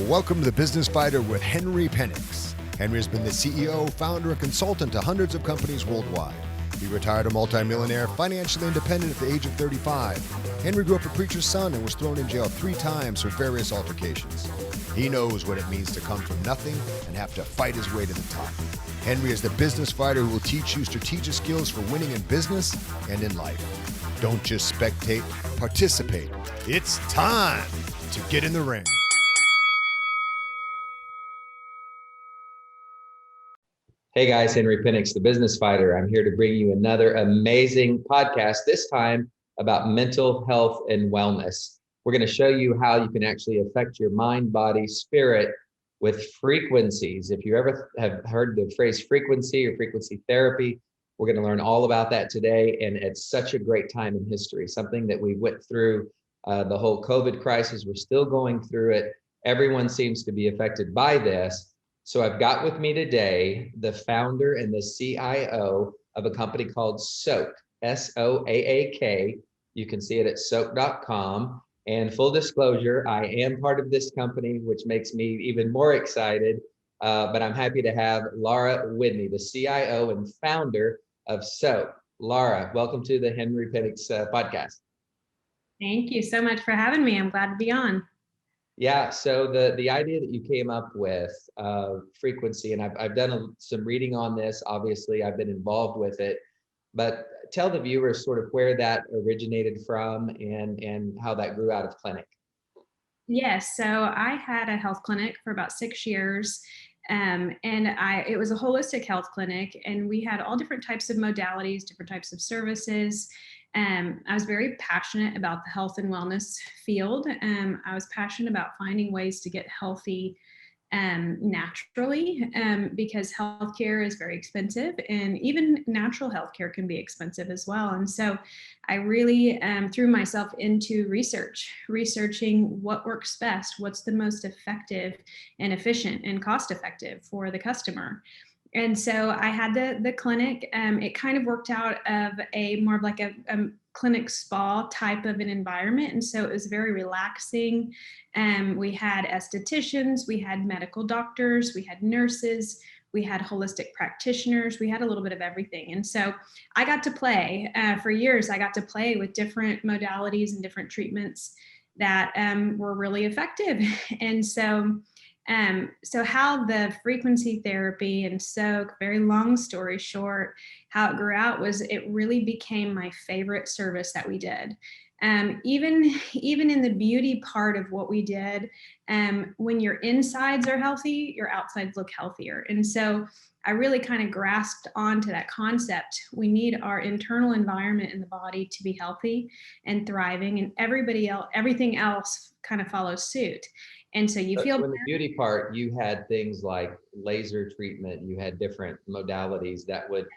Welcome to The Business Fighter with Henry Penix. Henry has been the CEO, founder, and consultant to hundreds of companies worldwide. He retired a multimillionaire, financially independent at the age of 35. Henry grew up a preacher's son and was thrown in jail 3 times for various altercations. He knows what it means to come from nothing and have to fight his way to the top. Henry is the business fighter who will teach you strategic skills for winning in business and in life. Don't just spectate, participate. It's time to get in the ring. Hey guys, Henry Penix, the business fighter. I'm here to bring you another amazing podcast, this time about mental health and wellness. We're going to show you how you can actually affect your mind, body, spirit with frequencies. If you ever have heard the phrase frequency or frequency therapy, we're going to learn all about that today. And it's such a great time in history, something that we went through the whole COVID crisis. We're still going through it. Everyone seems to be affected by this. So I've got with me today the founder and the CIO of a company called Soaak, S-O-A-A-K. You can see it at soaak.com. And full disclosure, I am part of this company, which makes me even more excited. But I'm happy to have Laura Widney, the CIO and founder of Soaak. Laura, welcome to the Henry Penix podcast. Thank you so much for having me. I'm glad to be on. Yeah, so the idea that you came up with, frequency, and I've done some reading on this. Obviously, I've been involved with it, but tell the viewers sort of where that originated from and how that grew out of clinic. Yes, so I had a health clinic for about 6 years, and it was a holistic health clinic, and we had all different types of modalities, different types of services. I was very passionate about the health and wellness field. I was passionate about finding ways to get healthy naturally, because healthcare is very expensive, and even natural healthcare can be expensive as well. And so I really threw myself into researching what works best, what's the most effective and efficient and cost effective for the customer. And so I had the clinic. It kind of worked out of a more of like a clinic spa type of an environment. And so it was very relaxing. We had estheticians, we had medical doctors, we had nurses, we had holistic practitioners, we had a little bit of everything. And so I got to play for years. I got to play with different modalities and different treatments that were really effective. And so how the frequency therapy and Soaak, very long story short, how it grew out was it really became my favorite service that we did. Even in the beauty part of what we did, when your insides are healthy, your outsides look healthier. And so I really kind of grasped onto that concept. We need our internal environment in the body to be healthy and thriving, and everything else kind of follows suit. And so you feel. So in the beauty part, you had things like laser treatment. You had different modalities that would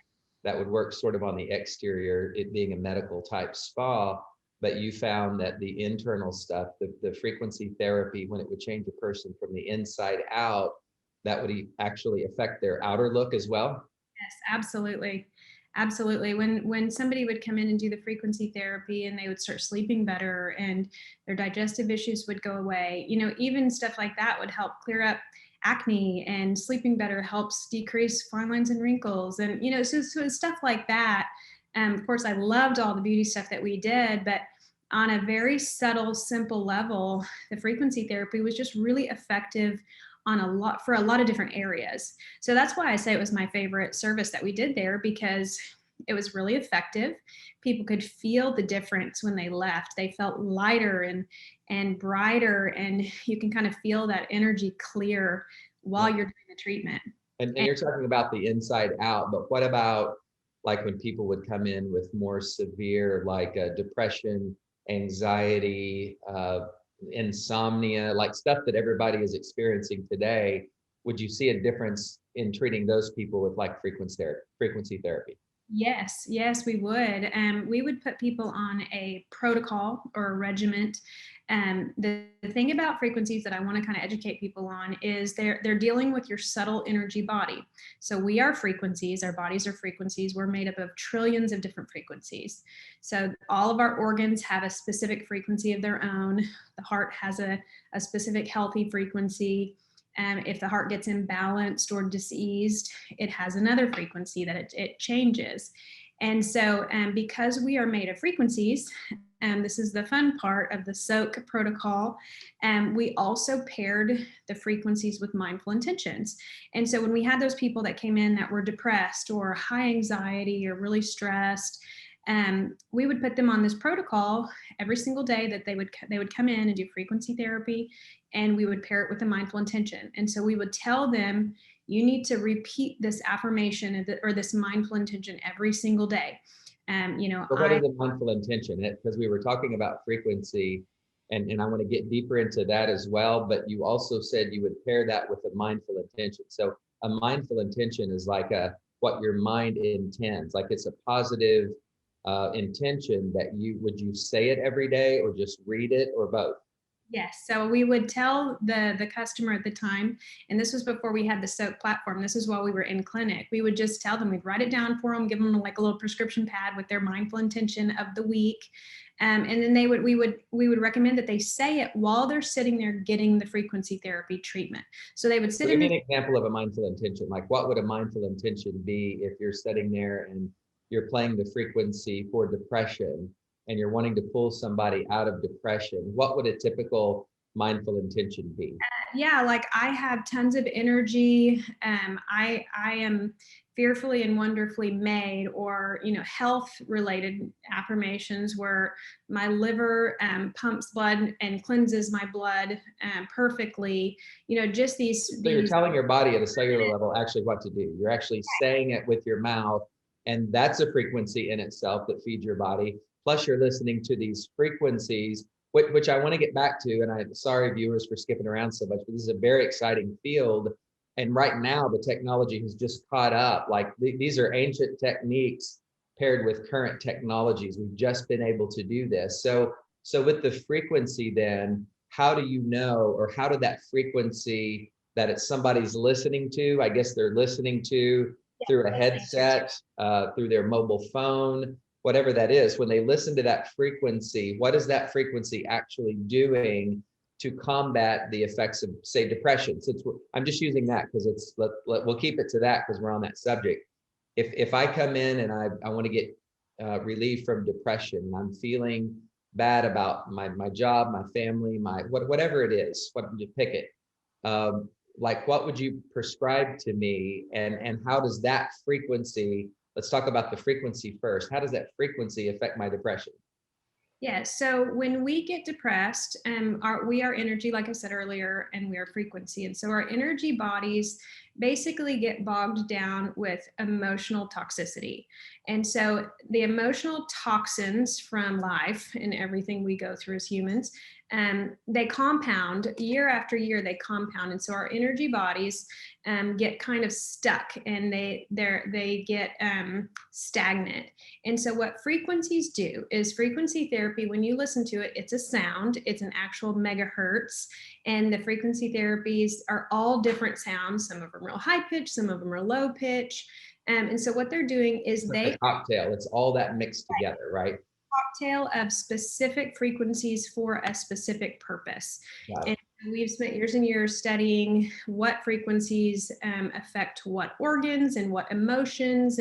work sort of on the exterior, it being a medical type spa. But you found that the internal stuff, the frequency therapy, when it would change a person from the inside out, that would actually affect their outer look as well. Yes, absolutely. Absolutely. When somebody would come in and do the frequency therapy and they would start sleeping better and their digestive issues would go away, even stuff like that would help clear up acne, and sleeping better helps decrease fine lines and wrinkles. And, so stuff like that. Of course, I loved all the beauty stuff that we did, but on a very subtle, simple level, the frequency therapy was just really effective for a lot of different areas. So that's why I say it was my favorite service that we did there, because it was really effective. People could feel the difference when they left. They felt lighter and brighter, and you can kind of feel that energy clear while you're doing the treatment. And you're talking about the inside out, but what about like when people would come in with more severe, like depression, anxiety, insomnia, like stuff that everybody is experiencing today? Would you see a difference in treating those people with like frequency therapy? Yes, we would. We would put people on a protocol or a regiment The thing about frequencies that I want to kind of educate people on is they're dealing with your subtle energy body. So we are frequencies, our bodies are frequencies. We're made up of trillions of different frequencies. So all of our organs have a specific frequency of their own. The heart has a specific healthy frequency. If the heart gets imbalanced or diseased, it has another frequency that it changes. And so because we are made of frequencies, and this is the fun part of the Soaak protocol, we also paired the frequencies with mindful intentions. And so when we had those people that came in that were depressed or high anxiety or really stressed, we would put them on this protocol every single day that they would come in and do frequency therapy, and we would pair it with a mindful intention. And so we would tell them, you need to repeat this affirmation or this mindful intention every single day. So what is a mindful intention? Because we were talking about frequency, and I want to get deeper into that as well, but you also said you would pair that with a mindful intention. So a mindful intention is like what your mind intends, like it's a positive intention that would you say it every day or just read it or both? Yes. So we would tell the customer at the time, and this was before we had the Soaak platform. This is while we were in clinic. We would just tell them, we'd write it down for them, give them like a little prescription pad with their mindful intention of the week. And then we would recommend that they say it while they're sitting there getting the frequency therapy treatment. So they would sit Give me an example of a mindful intention. Like what would a mindful intention be if you're sitting there and you're playing the frequency for depression and you're wanting to pull somebody out of depression? What would a typical mindful intention be? Yeah, like I have tons of energy. I am fearfully and wonderfully made, or health related affirmations where my liver pumps blood and cleanses my blood perfectly. Just these. So you're telling your body at a cellular level actually what to do. You're actually saying it with your mouth, and that's a frequency in itself that feeds your body. Plus you're listening to these frequencies, which I want to get back to. And I'm sorry, viewers, for skipping around so much, but this is a very exciting field. And right now the technology has just caught up. Like these are ancient techniques paired with current technologies. We've just been able to do this. So with the frequency then, how do you know, or how did that frequency that it's somebody's listening to, I guess they're listening to through a headset, through their mobile phone, whatever that is, when they listen to that frequency, what is that frequency actually doing to combat the effects of, say, depression? Since I'm just using that because we'll keep it to that because we're on that subject. If I come in and I want to get relief from depression, I'm feeling bad about my job, my family, whatever it is, what you pick it. Like what would you prescribe to me, and how does that frequency, let's talk about the frequency first. How does that frequency affect my depression? Yeah, so when we get depressed, we are energy, like I said earlier, and we are frequency. And so our energy bodies basically get bogged down with emotional toxicity. And so the emotional toxins from life and everything we go through as humans, they compound year after year, they compound. And so our energy bodies get kind of stuck, and they get stagnant. And so what frequencies do is frequency therapy, when you listen to it, it's a sound, it's an actual megahertz. And the frequency therapies are all different sounds. Some of them are real high pitch, some of them are low pitch. And so what they're doing is Like a cocktail, it's all that mixed together, right? Cocktail of specific frequencies for a specific purpose. And we've spent years and years studying what frequencies affect what organs and what emotions,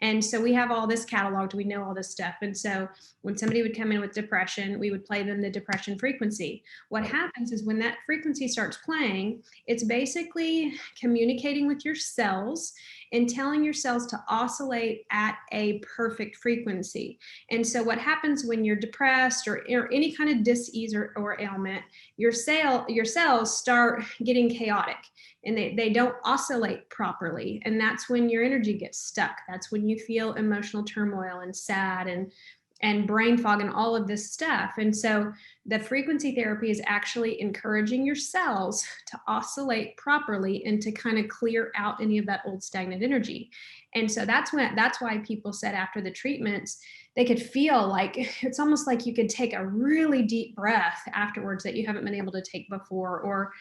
and so we have all this cataloged, we know all this stuff. And so when somebody would come in with depression, we would play them the depression frequency. What happens is when that frequency starts playing, it's basically communicating with your cells and telling your cells to oscillate at a perfect frequency. And so what happens when you're depressed or any kind of disease or ailment, your cells start getting chaotic, and they don't oscillate properly. And that's when your energy gets stuck. That's when you feel emotional turmoil and sad and brain fog and all of this stuff. And so the frequency therapy is actually encouraging your cells to oscillate properly and to kind of clear out any of that old stagnant energy. And so that's why people said after the treatments, they could feel like it's almost like you could take a really deep breath afterwards that you haven't been able to take before, or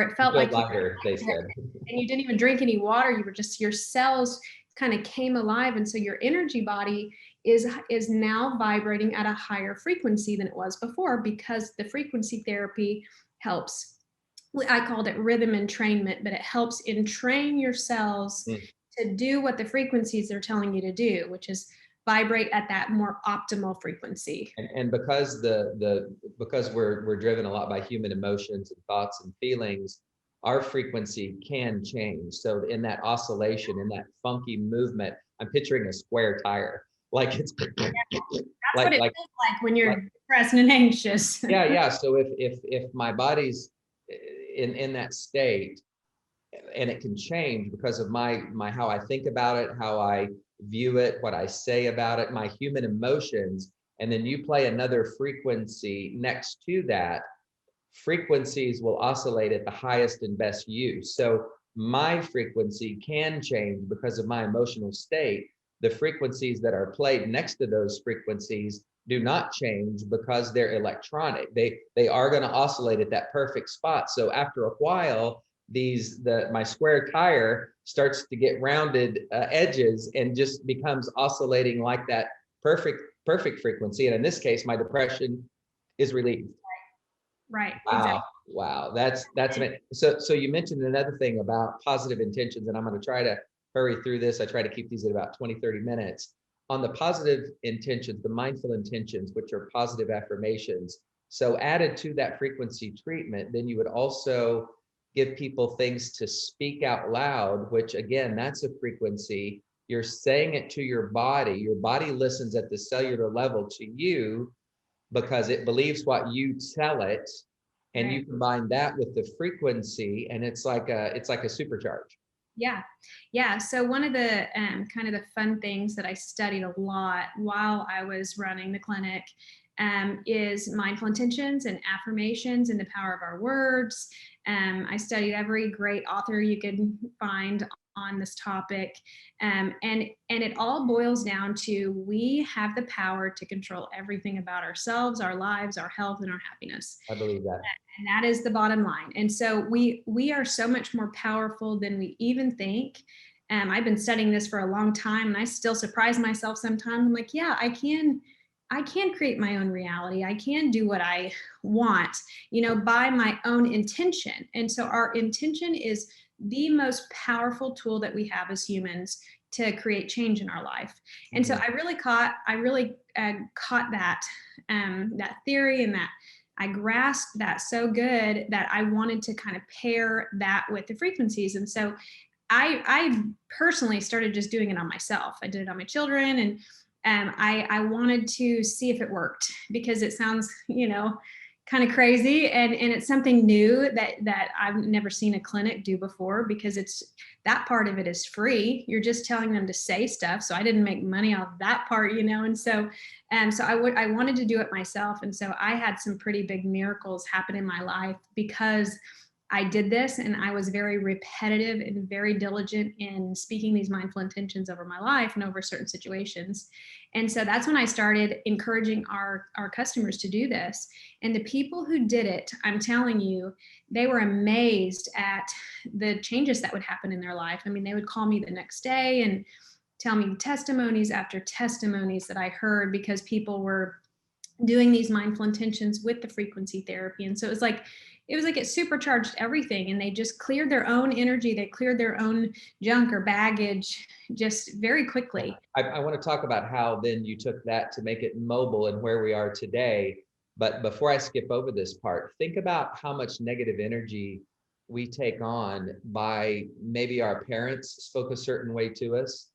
it You felt feel like lighter, they said. and you didn't even drink any water. You were just, your cells kind of came alive, and so your energy body is now vibrating at a higher frequency than it was before, because the frequency therapy helps. I called it rhythm entrainment, but it helps entrain your cells Mm. to do what the frequencies they're telling you to do, which is vibrate at that more optimal frequency. And because because we're driven a lot by human emotions and thoughts and feelings, our frequency can change. So in that oscillation, in that funky movement, I'm picturing a square tire, like it's That's what it like feels like when you're depressed and anxious. yeah. So if my body's in that state, and it can change because of my how I think about it, how I view it, what I say about it, my human emotions, and then you play another frequency next to that, frequencies will oscillate at the highest and best use. So my frequency can change because of my emotional state. The frequencies that are played next to those frequencies do not change because they're electronic. They are going to oscillate at that perfect spot. So after a while, my square tire starts to get rounded edges and just becomes oscillating like that perfect frequency. And in this case, my depression is relieved. Right. Wow. Exactly. Wow. That's amazing. So you mentioned another thing about positive intentions, and I'm going to try to hurry through this. I try to keep these at about 20, 30 minutes. On the positive intentions, the mindful intentions, which are positive affirmations. So added to that frequency treatment, then you would also give people things to speak out loud, which again, that's a frequency. You're saying it to your body. Your body listens at the cellular level to you because it believes what you tell it, and you combine that with the frequency, and it's like a supercharge. Yeah. Yeah. So one of the kind of the fun things that I studied a lot while I was running the clinic is mindful intentions and affirmations and the power of our words. I studied every great author you could find on this topic. And it all boils down to, we have the power to control everything about ourselves, our lives, our health, and our happiness. I believe that. And that is the bottom line. And so we are so much more powerful than we even think. I've been studying this for a long time, and I still surprise myself sometimes. I'm like, yeah, I can create my own reality. I can do what I want, by my own intention. And so our intention is the most powerful tool that we have as humans to create change in our life. And so I really caught that that theory, and that I grasped that so good that I wanted to kind of pair that with the frequencies. And so I personally started just doing it on myself. I did it on my children, and I wanted to see if it worked, because it sounds, kind of crazy, and it's something new that I've never seen a clinic do before, because it's, that part of it is free. You're just telling them to say stuff. So I didn't make money off that part, and so I wanted to do it myself. And so I had some pretty big miracles happen in my life because I did this, and I was very repetitive and very diligent in speaking these mindful intentions over my life and over certain situations. And so that's when I started encouraging our customers to do this. And the people who did it, I'm telling you, they were amazed at the changes that would happen in their life. I mean, they would call me the next day and tell me testimonies after testimonies that I heard, because people were doing these mindful intentions with the frequency therapy. And so it was like it supercharged everything, and they just cleared their own energy. They cleared their own junk or baggage just very quickly. I want to talk about how then you took that to make it mobile and where we are today. But before I skip over this part, think about how much negative energy we take on by, maybe our parents spoke a certain way to us,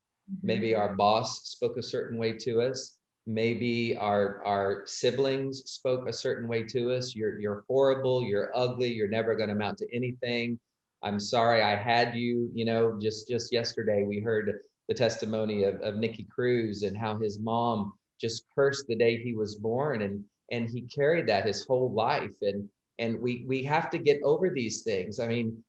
maybe our boss spoke a certain way to us, maybe our siblings spoke a certain way to us. You're horrible, you're ugly, you're never going to amount to anything. I'm sorry I had you. Just yesterday we heard the testimony of Nicky Cruz, and how his mom just cursed the day he was born, and he carried that his whole life. And we have to get over these things. I mean,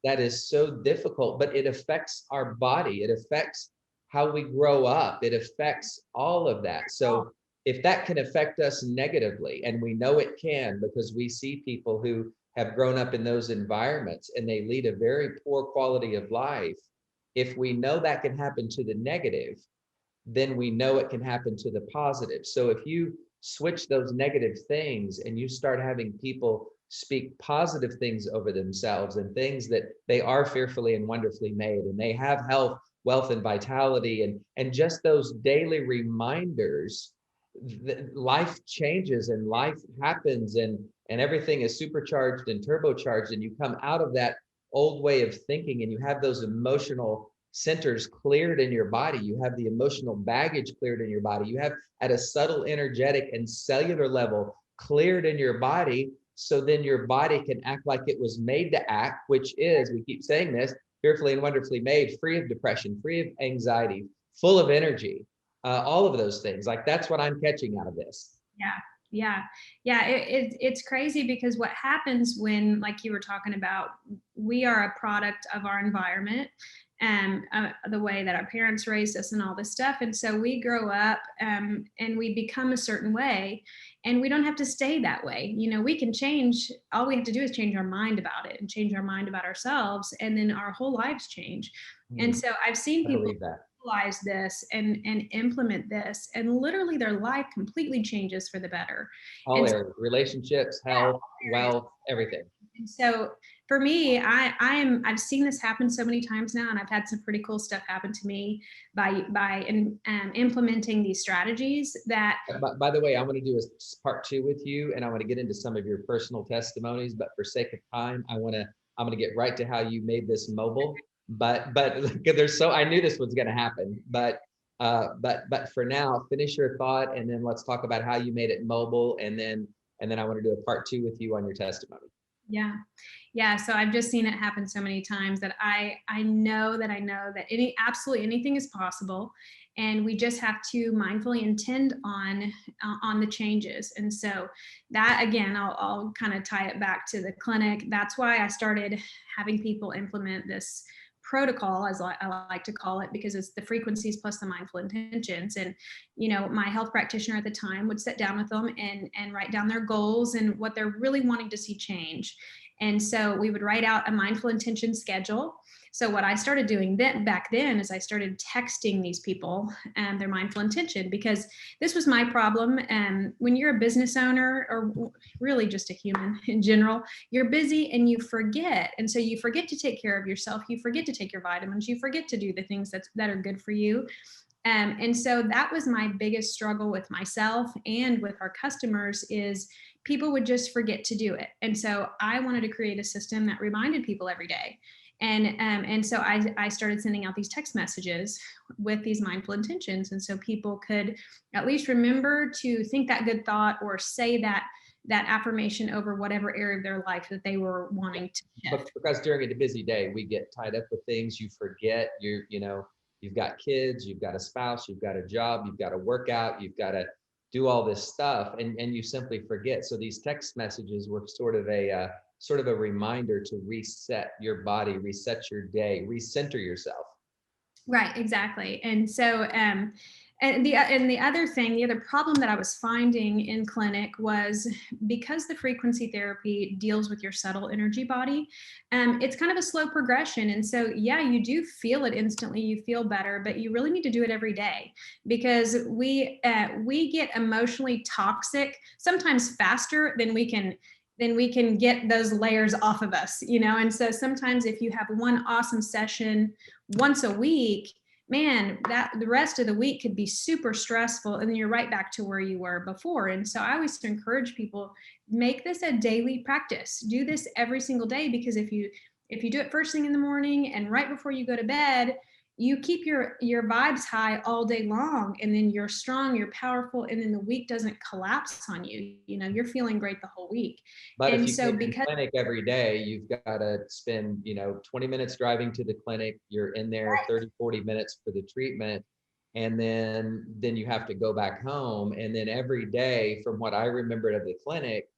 that is so difficult, but it affects our body. It affects how we grow up. It affects all of that. So if that can affect us negatively, and we know it can because we see people who have grown up in those environments and they lead a very poor quality of life, if we know that can happen to the negative, then we know it can happen to the positive. So if you switch those negative things and you start having people speak positive things over themselves and things that they are fearfully and wonderfully made, and they have health, wealth, and vitality, and just those daily reminders, life changes and life happens, and everything is supercharged and turbocharged, and you come out of that old way of thinking and you have those emotional centers cleared in your body. You have the emotional baggage cleared in your body. You have at a subtle, energetic, and cellular level cleared in your body. So then your body can act like it was made to act, which is, we keep saying this, fearfully and wonderfully made, free of depression, free of anxiety, full of energy, all of those things. Like, that's what I'm catching out of this. Yeah. It's crazy because what happens when, like you were talking about, we are a product of our environment and the way that our parents raised us and all this stuff. And so we grow up and we become a certain way, and we don't have to stay that way. We can change. All we have to do is change our mind about it and change our mind about ourselves. And then our whole lives change. And so I've seen people realize this and implement this, and literally their life completely changes for the better. All areas, relationships, health, wealth, everything. And so for me, I've seen this happen so many times now, and I've had some pretty cool stuff happen to me by implementing these strategies. That by the way, I'm going to do a part 2 with you, and I want to get into some of your personal testimonies, but for sake of time, I'm going to get right to how you made this mobile. But I knew this was going to happen, but for now, finish your thought, and then let's talk about how you made it mobile, and then I want to do a part 2 with you on your testimony. Yeah. So I've just seen it happen so many times that I know that absolutely anything is possible, and we just have to mindfully intend on the changes. And so that, again, I'll kind of tie it back to the clinic. That's why I started having people implement this protocol, as I like to call it, because it's the frequencies plus the mindful intentions. And my health practitioner at the time would sit down with them and write down their goals and what they're really wanting to see change. And so we would write out a mindful intention schedule. So what I started doing back then is I started texting these people their mindful intention, because this was my problem. When you're a business owner, or really just a human in general, you're busy and you forget. And so you forget to take care of yourself. You forget to take your vitamins. You forget to do the things that are good for you. And so that was my biggest struggle with myself and with our customers, is people would just forget to do it. And so I wanted to create a system that reminded people every day. And so I started sending out these text messages with these mindful intentions. And so people could at least remember to think that good thought, or say that affirmation over whatever area of their life that they were wanting to shift. Because during a busy day, we get tied up with things. You forget. You've got kids, you've got a spouse, you've got a job, you've got to work out, you've got to do all this stuff, and you simply forget. So these text messages were sort of a reminder to reset your body, reset your day, recenter yourself. Right, exactly. And so and the other problem that I was finding in clinic was, because the frequency therapy deals with your subtle energy body, it's kind of a slow progression. And so, yeah, you do feel it instantly, you feel better, but you really need to do it every day, because we get emotionally toxic sometimes faster than we can get those layers off of us, And so sometimes if you have one awesome session once a week, man, that the rest of the week could be super stressful, and then you're right back to where you were before. And so I always encourage people, make this a daily practice. Do this every single day, because if you do it first thing in the morning and right before you go to bed, you keep your vibes high all day long, and then you're strong, you're powerful, and then the week doesn't collapse on you. You're feeling great the whole week. But if you come to clinic every day, you've got to spend 20 minutes driving to the clinic. You're in there 30-40 minutes for the treatment, and then you have to go back home. And then every day, from what I remembered of the clinic,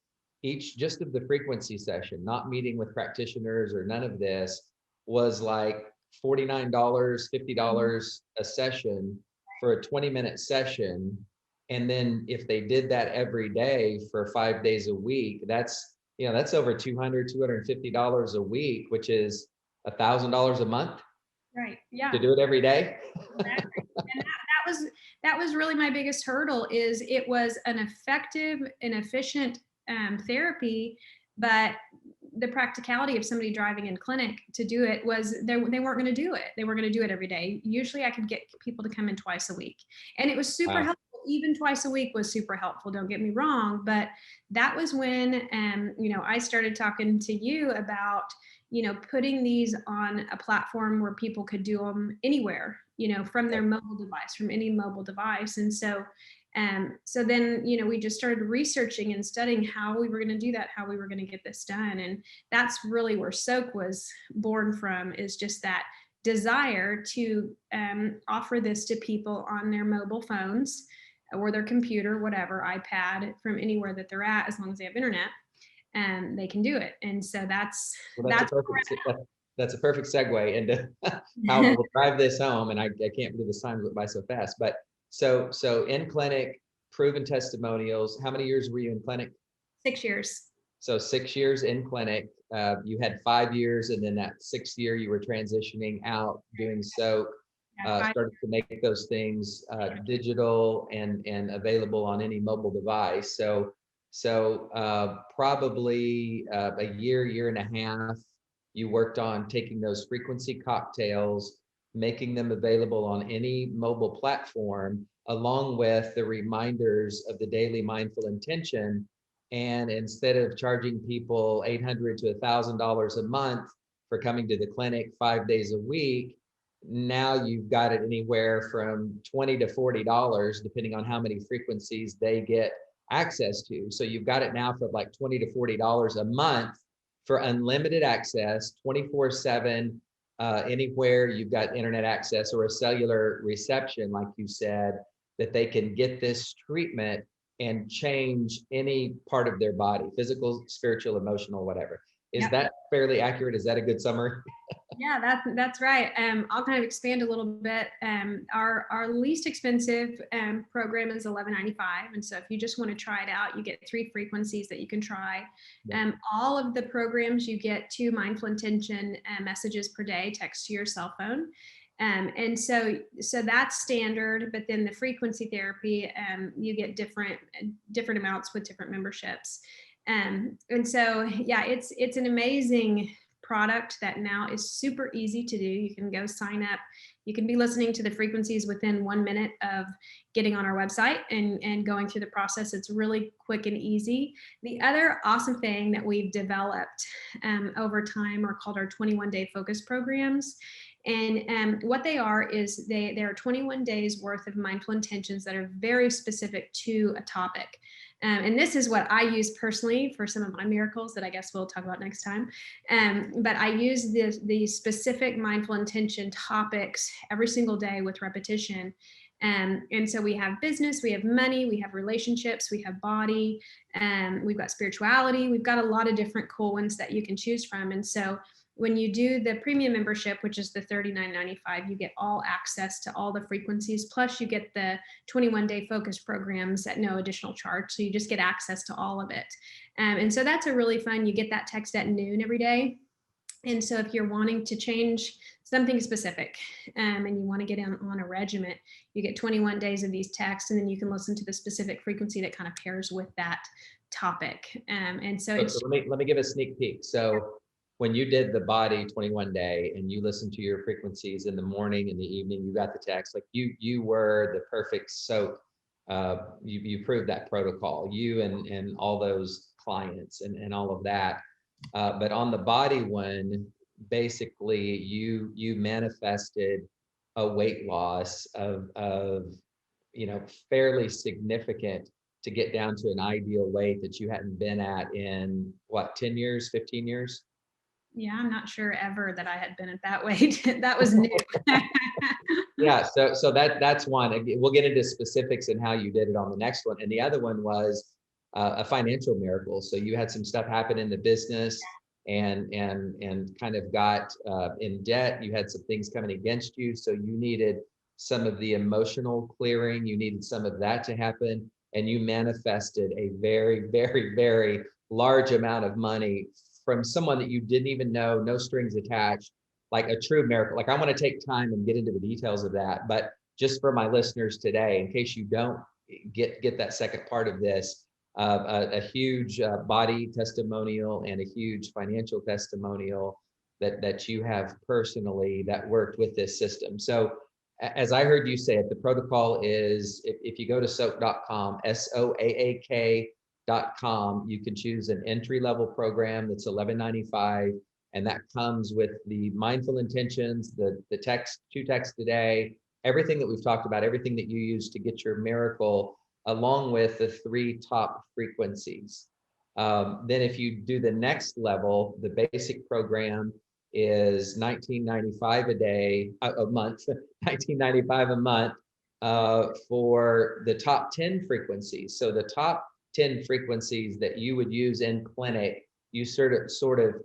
just of the frequency session, not meeting with practitioners or none of this, was like $49, $50 a session for a 20-minute session. And then if they did that every day for 5 days a week, that's, that's over $250 a week, which is $1,000 a month. Right. Yeah. To do it every day. Exactly. And that was really my biggest hurdle. Is it was an effective and efficient therapy, but the practicality of somebody driving in clinic to do it was they weren't going to do it. They were going to do it every day. Usually I could get people to come in twice a week, and it was super helpful. Even twice a week was super helpful. Don't get me wrong, but that was when, I started talking to you about, putting these on a platform where people could do them anywhere, from their mobile device, from any mobile device. And so then, we just started researching and studying how we were going to do that, how we were going to get this done. And that's really where Soaak was born from, is just that desire to offer this to people on their mobile phones or their computer, whatever, iPad, from anywhere that they're at, as long as they have internet, and they can do it. And so that's a perfect segue into how we'll drive this home. And I can't believe this time went by so fast. But so in clinic, proven testimonials. How many years were you in clinic? 6 years. So 6 years in clinic. You had 5 years, and then that 6th year you were transitioning out, doing Soaak. Started to make those things digital and available on any mobile device. So probably a year and a half, you worked on taking those frequency cocktails, making them available on any mobile platform, along with the reminders of the daily mindful intention. And instead of charging people $800 to $1,000 a month for coming to the clinic 5 days a week, now you've got it anywhere from $20 to $40, depending on how many frequencies they get access to. So you've got it now for like $20 to $40 a month for unlimited access, 24/7, anywhere you've got internet access or a cellular reception, like you said, that they can get this treatment and change any part of their body, physical, spiritual, emotional, whatever. Is that fairly accurate? Is that a good summary? Yeah, that's right. I'll kind of expand a little bit. Our least expensive program is $11.95, and so if you just want to try it out, you get 3 frequencies that you can try. All of the programs, you get 2 mindful intention messages per day, text to your cell phone. And so that's standard, but then the frequency therapy, you get different amounts with different memberships. And so, yeah, it's an amazing product that now is super easy to do. You can go sign up. You can be listening to the frequencies within 1 minute of getting on our website and going through the process. It's really quick and easy. The other awesome thing that we've developed over time are called our 21-day focus programs. And what they are is they are 21 days worth of mindful intentions that are very specific to a topic. And this is what I use personally for some of my miracles that I guess we'll talk about next time. But I use the specific mindful intention topics every single day with repetition. And so we have business, we have money, we have relationships, we have body, we've got spirituality, we've got a lot of different cool ones that you can choose from. And so when you do the premium membership, which is the $39.95, you get all access to all the frequencies, plus you get the 21-day focus programs at no additional charge. So you just get access to all of it. And so that's a really fun, you get that text at noon every day. And so if you're wanting to change something specific and you want to get on a regimen, you get 21 days of these texts, and then you can listen to the specific frequency that kind of pairs with that topic. And so it's, let me give a sneak peek. So when you did the body 21 day and you listened to your frequencies in the morning and the evening, you got the text, like you were the perfect Soaak. You proved that protocol, you and all those clients and all of that. But on the body one, basically you manifested a weight loss of fairly significant to get down to an ideal weight that you hadn't been at in what, 10 years, 15 years? Yeah, I'm not sure ever that I had been at that weight. That was new. Yeah, so that's one. We'll get into specifics and how you did it on the next one. And the other one was a financial miracle. So you had some stuff happen in the business, and kind of got in debt. You had some things coming against you, so you needed some of the emotional clearing. You needed some of that to happen, and you manifested a very, very, very large amount of money from someone that you didn't even know, no strings attached, like a true miracle. Like, I want to take time and get into the details of that, but just for my listeners today, in case you don't get that second part of this, a huge body testimonial and a huge financial testimonial that you have personally that worked with this system. So as I heard you say it, the protocol is, if you go to soaak.com, SOAAK.com, you can choose an entry-level program that's $11.95, and that comes with the mindful intentions, the text, 2 texts a day, everything that we've talked about, everything that you use to get your miracle, along with the 3 top frequencies. Then if you do the next level, the basic program is $19.95 a month, $19.95 a month for the top 10 frequencies. So the top 10 frequencies that you would use in clinic, you sort of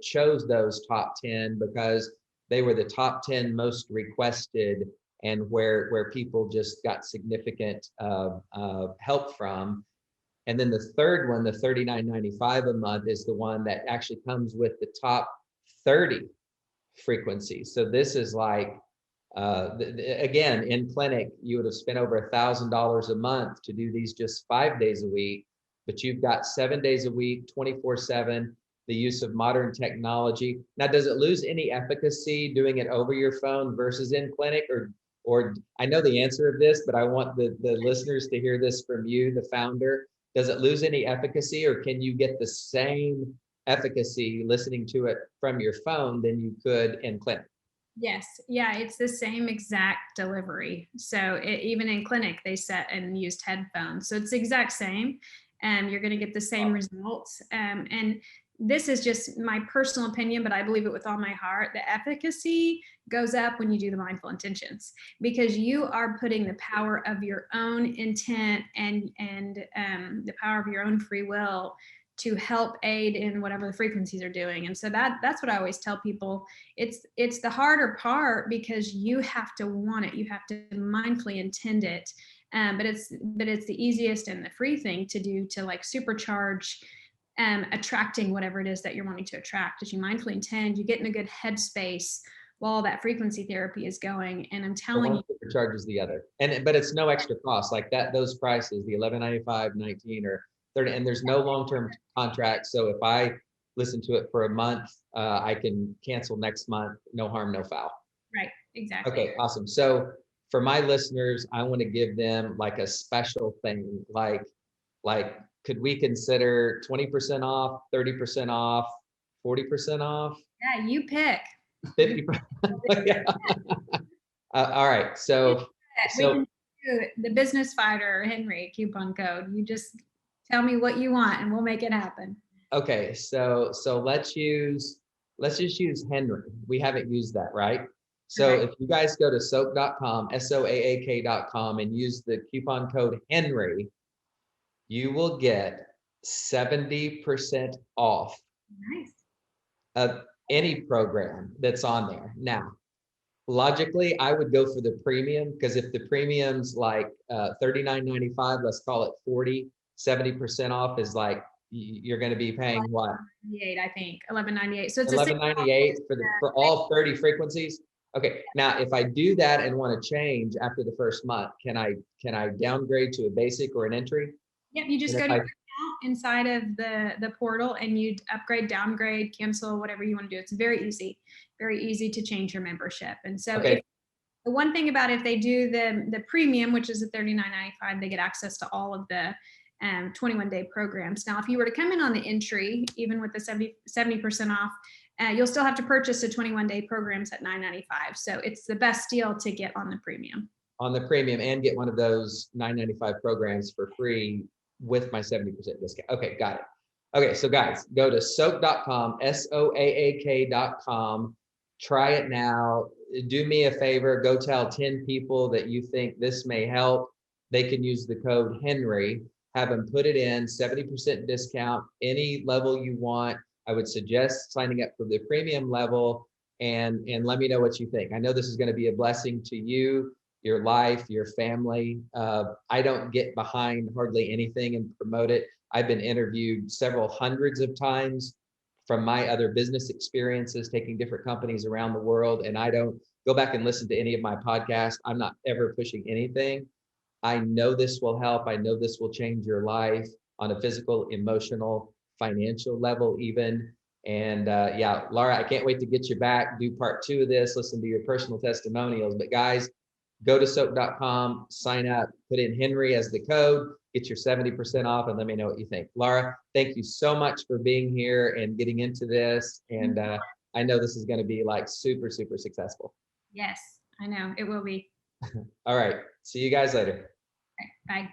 chose those top 10 because they were the top 10 most requested, and where people just got significant help from. And then the third one, the $39.95 a month, is the one that actually comes with the top 30 frequencies. So this is like, again, in clinic, you would have spent over $1,000 a month to do these just 5 days a week, but you've got 7 days a week, 24/7, the use of modern technology. Now, does it lose any efficacy doing it over your phone versus in clinic? Or I know the answer of this, but I want the listeners to hear this from you, the founder. Does it lose any efficacy, or can you get the same efficacy listening to it from your phone than you could in clinic? Yes. Yeah, it's the same exact delivery. So even in clinic, they set and used headphones. So it's the exact same. You're going to get the same results. And this is just my personal opinion, but I believe it with all my heart. The efficacy goes up when you do the mindful intentions, because you are putting the power of your own intent and the power of your own free will to help aid in whatever the frequencies are doing. And so that's what I always tell people. It's the harder part, because you have to want it. You have to mindfully intend it. But it's the easiest and the free thing to do to like supercharge attracting whatever it is that you're wanting to attract. As you mindfully intend, you get in a good headspace while that frequency therapy is going. And I'm telling you, supercharges the other, but it's no extra cost. Like that, those prices, the $11.95, 19, or 30, and there's no long-term contract. So if I listen to it for a month, I can cancel next month. No harm, no foul. Right. Exactly. Okay. Awesome. So for my listeners, I want to give them like a special thing, like could we consider 20% off, 30% off, 40% off? Yeah, you pick. 50%. Yeah. All right. So we can do the Business Fighter Henry coupon code. You just tell me what you want and we'll make it happen. Okay. So let's just use Henry. We haven't used that, right? So if you guys go to soaak.com, SOAAK.com, and use the coupon code Henry, you will get 70% off of any program that's on there. Now, logically, I would go for the premium, because if the premium's like $39.95, let's call it 70% off is like, you're going to be paying what? $11.98, I think. $11.98. So it's $11.98 for all 30 frequencies. Okay. Now, if I do that and want to change after the first month, can I downgrade to a basic or an entry? Yep, you just go to your account inside of the portal and you upgrade, downgrade, cancel, whatever you want to do. It's very easy to change your membership. And so the one thing about if they do the premium, which is the $39.95, they get access to all of the 21-day programs. Now, if you were to come in on the entry, even with the 70% off, you'll still have to purchase the 21-day programs at $9.95. So it's the best deal to get on the premium. On the premium, and get one of those $9.95 programs for free with my 70% discount. Okay, got it. Okay, so guys, go to soaak.com, SOAAK.com. Try it now. Do me a favor, go tell 10 people that you think this may help. They can use the code Henry, have them put it in, 70% discount, any level you want. I would suggest signing up for the premium level and let me know what you think. I know this is going to be a blessing to you, your life, your family. I don't get behind hardly anything and promote it. I've been interviewed several hundreds of times from my other business experiences, taking different companies around the world. And I don't go back and listen to any of my podcasts. I'm not ever pushing anything. I know this will help. I know this will change your life on a physical, emotional, financial level, even. And yeah, Laura, I can't wait to get you back, do part 2 of this, listen to your personal testimonials. But guys, go to soak.com, sign up, put in Henry as the code, get your 70% off, and let me know what you think. Laura, thank you so much for being here and getting into this. And I know this is going to be like super, super successful. Yes, I know it will be. All right. See you guys later. Bye.